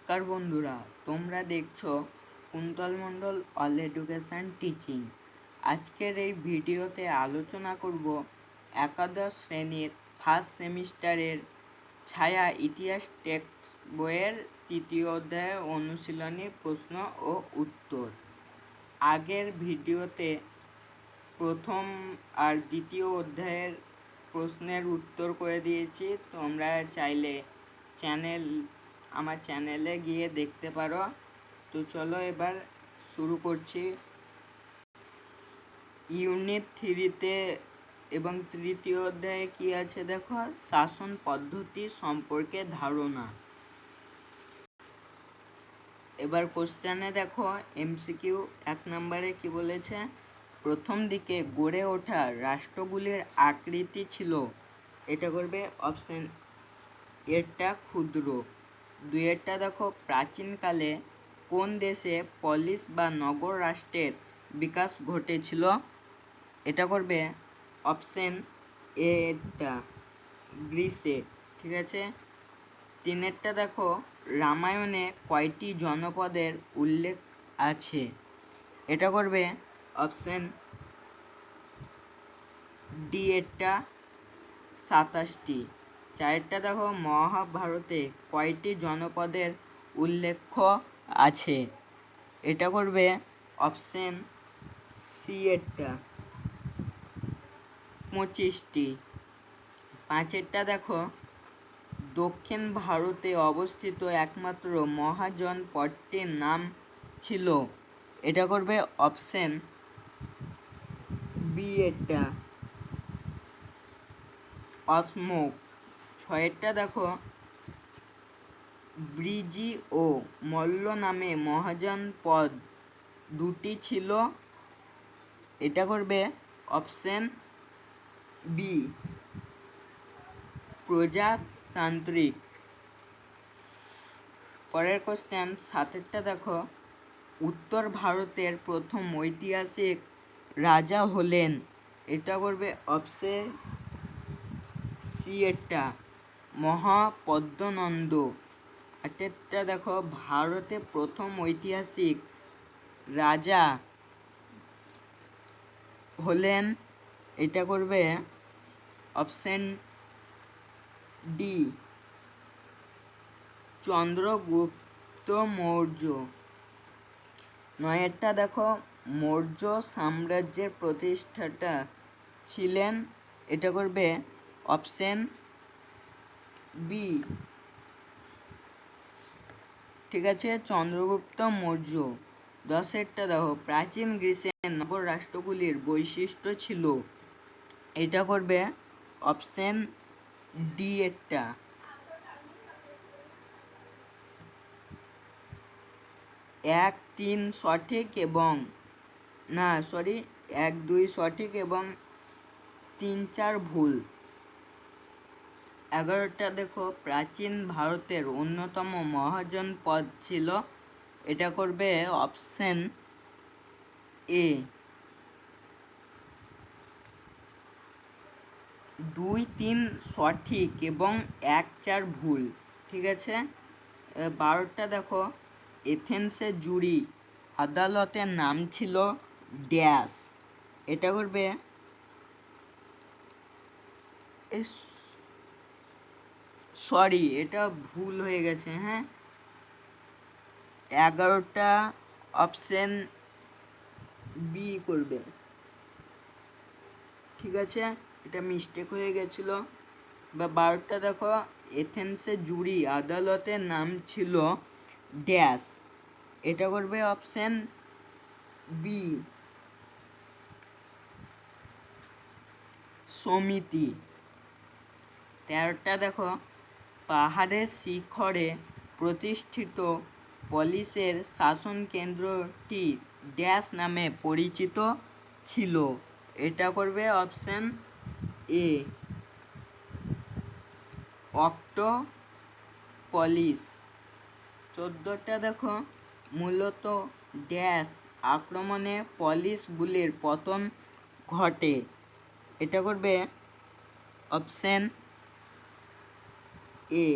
নমস্কার বন্ধুরা, তোমরা দেখছো কুন্তল মণ্ডল অল এডুকেশন টিচিং। আজকের এই ভিডিওতে আলোচনা করব একাদশ শ্রেণীর ফার্স্ট সেমিস্টারের ছায়া ইতিহাস টেক্সট বইয়ের তৃতীয় অধ্যায়ের অনুশীলনী প্রশ্ন ও উত্তর। আগের ভিডিওতে প্রথম আর দ্বিতীয় অধ্যায়ের প্রশ্নের উত্তর করে দিয়েছি। তোমরা চাইলে আমার চ্যানেলে গিয়ে দেখতে পারো। তো চলো এবার শুরু করছি। ইউনিট 3-তে এবং তৃতীয় অধ্যায়ে কি আছে দেখো, শাসন পদ্ধতি সম্পর্কে ধারণা। এবার কোশ্চেনে দেখো এমসিকিউ 1 নম্বরে কি বলেছে, প্রথম দিকে গড়ে ওঠা রাষ্ট্রগুলির আকৃতি ছিল, এটা করবে অপশন এরটা ক্ষুদ্র। 2-এরটা দেখো, প্রাচীনকালে কোন দেশে পলিস বা নগর রাষ্ট্রের বিকাশ ঘটেছিল, এটা করবে অপশন এরটা গ্রিসে। ঠিক আছে। 3-এরটা দেখো, রামায়ণে কয়টি জনপদের উল্লেখ আছে, এটা করবে অপশন ডি এরটা 27টি। 4-টা দেখো, মহাভারতে কয়টি জনপদের উল্লেখ আছে, এটা করবে অপশন সি এরটা 25টি। 5-এরটা দেখো, দক্ষিণ ভারতে অবস্থিত একমাত্র মহাজনপদটির নাম ছিল, এটা করবে অপশন বি এরটা অশোক। 6-এরটা দেখো, ব্রিজি ও মল্ল নামে মহাজনপদ দুটি ছিল, এটা করবে অপশন বি প্রজাতান্ত্রিক। পরের কোশ্চেন 7-এরটা দেখো, উত্তর ভারতের প্রথম ঐতিহাসিক রাজা হলেন, এটা করবে অপশন সি এরটা মহাপদ্মনন্দ। 8-এরটা দেখো, ভারতে প্রথম ঐতিহাসিক রাজা হলেন, এটা করবে অপশন ডি চন্দ্রগুপ্ত মৌর্য। 9-এরটা দেখো, মৌর্য সাম্রাজ্যের প্রতিষ্ঠাতা ছিলেন, এটা করবে অপশন বি। ঠিক আছে, চন্দ্রগুপ্ত মৌর্য। 10-এরটা দেখো, প্রাচীন গ্রিসের নগর রাষ্ট্রগুলির বৈশিষ্ট্য ছিল, এটা করবে অপশন ডি এরটা 1-3 সঠিক এবং 1-2 সঠিক এবং 3-4 ভুল। 11-টা দেখো, প্রাচীন ভারতের অন্যতম মহাজনপদ ছিল, এটা করবে অপশন এ। 2-3 সঠিক এবং 1-4 ভুল। ঠিক আছে। 12টা দেখো, এথেন্সের জুরি আদালতের নাম ছিল ড্যাশ, এটা করবে এটা ভুল হয়ে গেছে। হ্যাঁ, 11টা অপশন বি করবে। ঠিক আছে, এটা মিস্টেক হয়ে গেছিল। বা 12টা দেখো, এথেন্সের জুরি আদালতের নাম ছিল ড্যাশ, এটা করবে অপশন বি সমিতি। 13টা দেখো, পাহাড়ের শিখরে প্রতিষ্ঠিত পলিসের শাসন কেন্দ্রটি ড্যাশ নামে পরিচিত ছিল, এটা করবে অপশন এ অক্টোপলিস। 14টা দেখো, মূলত ড্যাশ আক্রমণে পলিসগুলির পতন ঘটে, এটা করবে অপশন এ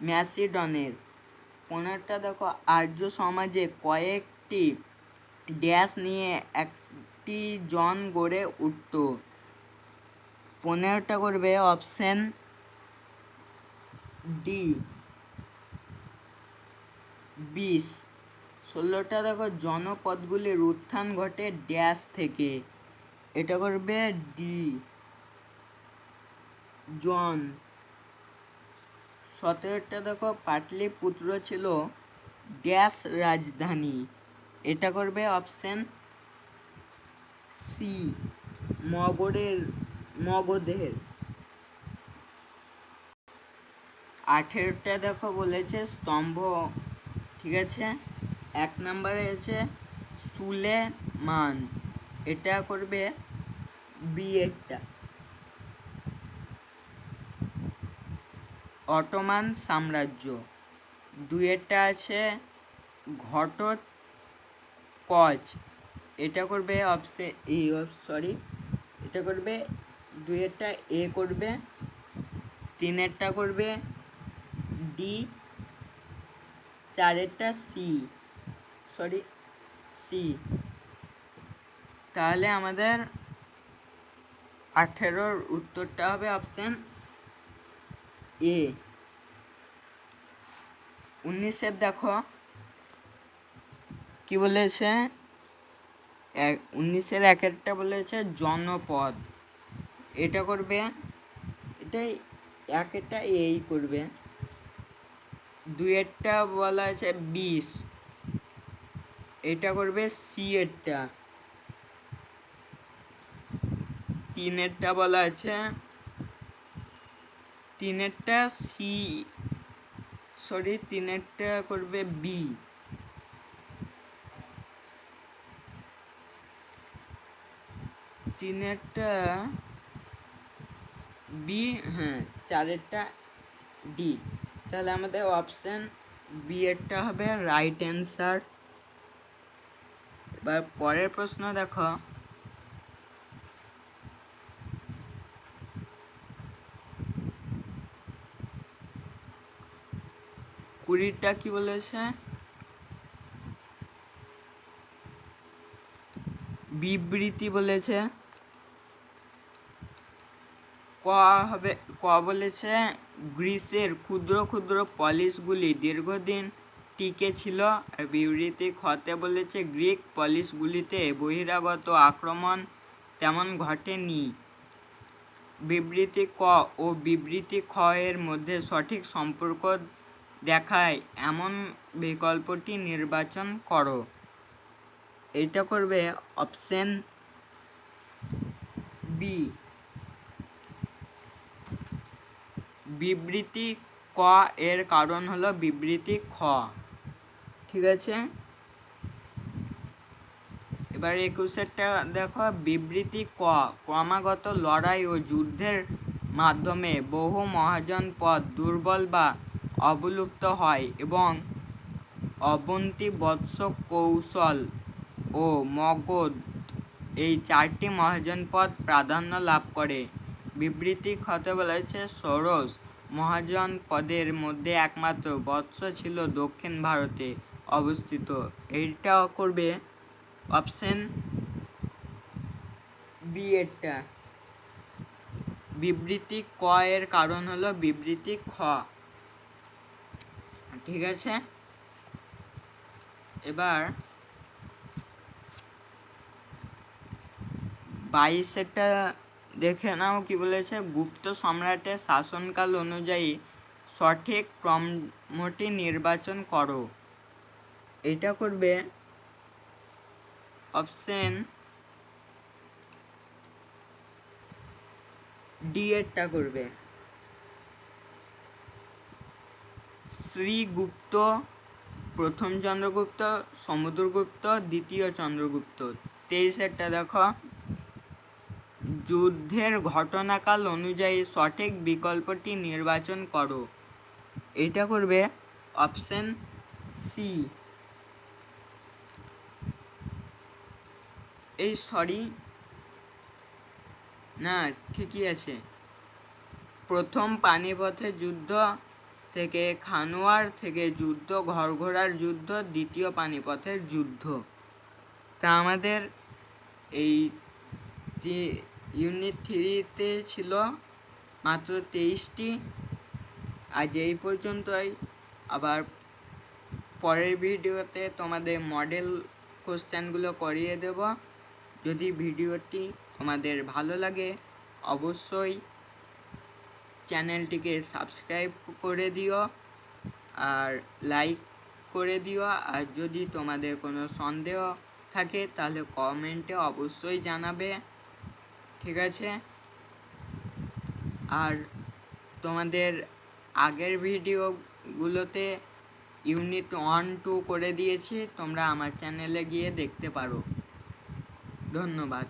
ম্যাসিডনের। 15টা দেখো আর্য সমাজে কয়েকটি ড্যাশ নিয়ে একটি জন গড়ে উঠত। 15টা করবে অপশন ডি 20। 16টা দেখো জনপদগুলির উত্থান ঘটে ড্যাশ থেকে। এটা করবে ডি জন। 17টা দেখো পাটলিপুত্র ছিল ড্যাশ রাজধানী। এটা করবে অপশন সি মগধের। 18টা দেখো বলেছে স্তম্ভ, ঠিক আছে। 1 নম্বরে আছে সুলেমান। এটা করবে বি এরটা। অটোমান সাম্রাজ্য। 2এরটা আছে ঘটোৎকচ। এটা করবে এটা করবে 2এরটা এ করবে। 3এরটা করবে ডি। 4এরটা সি। তাহলে আমাদের 18-র উত্তরটা হবে অপশন এ। 19-এর দেখো কি বলেছে, 19-এর 1-এরটা বলেছে জনপদ। এটা করবে, এটাই 1-এরটা এই করবে। 2-এরটা বলা আছে 20। এটা করবে সি এরটা। 3-এরটা বলা আছে, 3-এরটা সি, 3-এরটা করবে বি। 3-এরটা বি, হ্যাঁ। 4-এরটা ডি। তাহলে আমাদের অপশন বি এরটা হবে রাইট অ্যান্সার। এবার পরের প্রশ্ন দেখো, কুড়িটা কি বলেছে, বিবৃতি বলেছে। ক বলেছে গ্রিসের ক্ষুদ্র ক্ষুদ্র পলিশগুলি দীর্ঘদিন টিকে ছিল। আর বিবৃতি খতে বলেছে গ্রিক পলিশগুলিতে বহিরাগত আক্রমণ তেমন ঘটেনি। বিবৃতি ক ও বিবৃতি খ এর মধ্যে সঠিক সম্পর্ক দেখায় এমন বিকল্পটি নির্বাচন করো। এটা করবে অপশন বি। বিবৃতি ক এর কারণ হলো বিবৃতি খ, ঠিক আছে। এবার 21-এরটা দেখো, বিবৃতি ক ক্রমাগত লড়াই ও যুদ্ধের মাধ্যমে বহু মহাজনপদ দুর্বল বা অবলুপ্ত হয় এবং অবন্তী বৎস কৌশল ও মগধ এই 4টি মহাজনপদ প্রাধান্য লাভ করে। বিবৃতি খতে বলেছে ষোড়শ মহাজনপদের মধ্যে একমাত্র বৎস ছিল দক্ষিণ ভারতে অবস্থিত। এইটা করবে অপশন বি এরটা। বিবৃতি ক এর কারণ হলো বিবৃতি খ, ঠিক আছে। এবার 22-এরটা দেখে নাও কি বলেছে, গুপ্ত সম্রাটের শাসনকাল অনুযায়ী সঠিক ক্রমটি নির্বাচন করো। এটা করবে অপশন ডি এরটা করবে। শ্রীগুপ্ত, প্রথম চন্দ্রগুপ্ত, সমুদ্রগুপ্ত, দ্বিতীয় চন্দ্রগুপ্ত। 23-এরটা দেখো, যুদ্ধের ঘটনাকাল অনুযায়ী সঠিক বিকল্পটি নির্বাচন করো। এটা করবে অপশন সি। না, ঠিকই আছে। প্রথম পানিপথের যুদ্ধ থেকে খানোয়ার থেকে যুদ্ধ, ঘরঘোড়ার যুদ্ধ, দ্বিতীয় পানিপথের যুদ্ধ। তা আমাদের এই ইউনিট 3-তে ছিল মাত্র 23টি। আজ এই পর্যন্তই। আবার পরের ভিডিওতে তোমাদের মডেল কোশ্চেনগুলো করিয়ে দেব। যদি ভিডিওটি তোমাদের ভালো লাগে অবশ্যই চ্যানেলটিকে সাবস্ক্রাইব করে দিও আর লাইক করে দিও। আর যদি তোমাদের কোনো সন্দেহ থাকে তাহলে কমেন্টে অবশ্যই জানাবে, ঠিক আছে? আর তোমাদের আগের ভিডিওগুলোতে ইউনিট 1-2 করে দিয়েছি, তোমরা আমার চ্যানেলে গিয়ে দেখতে পারো। ধন্যবাদ।